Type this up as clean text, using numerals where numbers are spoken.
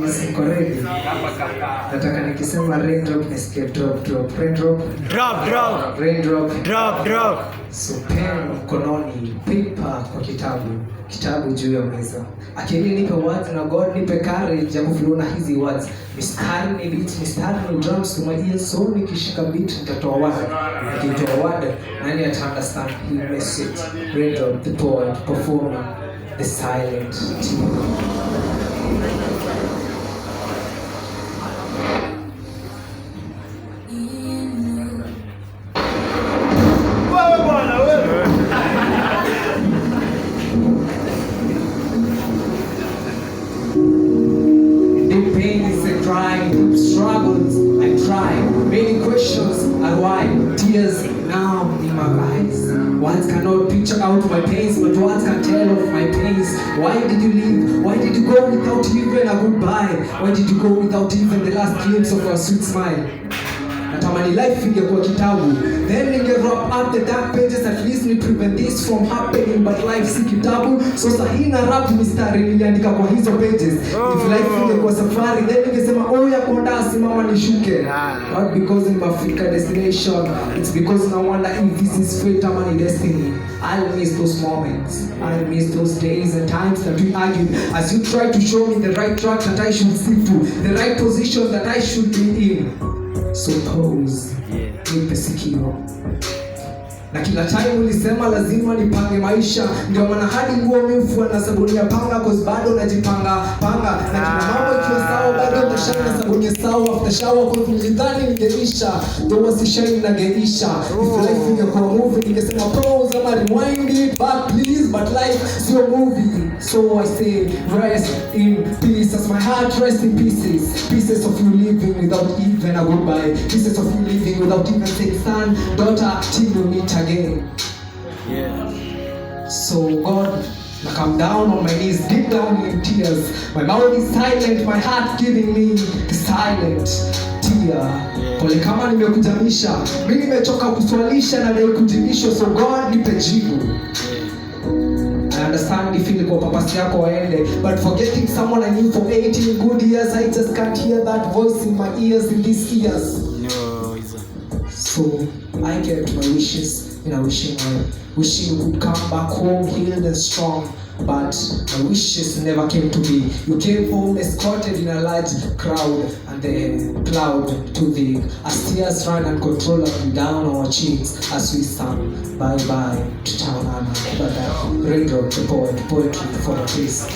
Yes, niko ready. Nataka nikisema raindrop nisikie drop drop. Raindrop. Drop drop. Raindrop. Drop drop. So pen mkononi, paper kwa kitabu juu ya meza. Akili nipe words na God nipe courage ya kufuluna hizi words. Mistari ni beat, mistari ni drums to my ears, so nikishika beat nitatoa word. Nikitoa word, nani ata understand hii message. Raindrop, the poet, performer, the silent team. Deep struggles I try, many questions are why, tears now in my eyes. Words cannot picture out my pains, but words can tell of my pains. Why did you leave? Why did you go without even a goodbye? Why did you go without even the last glimpse of a sweet smile? Natamani life ingekuwa kitabu, then ninge wrap up the dark pages, at least ni prevent this from happening, but life si kitabu. So sahi na rap mistari niliandika kwa hizo pages. If life ingekuwa safari, then ningesema oh ya konda simama nishuke. Not because nimefika destination, it's because na wonder if this is fate or my destiny. I'll miss those moments, I'll miss those days and times that we argued, as you try to show me the right track that I should stick to, the right position that I should be in. So pose, nipe sikio. Na kila time ulisema lazima nipange maisha, ndio maana hadi nguo mifua na sabuni ya panga, cause bado najipanga panga. Na kila mambo ikiwa sawa bado nashanga sabuni ya sawa after shower, cause nilidhani ningeisha, though wasishine na geisha. If life ingekuwa movie ningesema pause ama rewind it back please, but life sio movie. So I say rest in peace as my heart rests in pieces. Pieces of you living without even a goodbye. Pieces of you living without even saying son, daughter, till you meet again. Yeah. So God, I come down on my knees, deep down in tears. My mouth is silent, my heart giving me the silent tear. Pole kama nimekujamisha, mimi nimechoka kuswalisha na leo kujibisho. So God nipe jibu. I understand if you go papa yako waende, but forgetting someone I knew for 18 good years, I just can't hear that voice in my ears in these ears. No, so I kept my wishes in a wishing you could come back home healed and strong, but my wishes never came to be. You came home escorted in a large crowd, and the cloud too big as tears ran uncontrollably down our cheeks as we sang bye bye to town. But Raindrop, the poetry for the peace.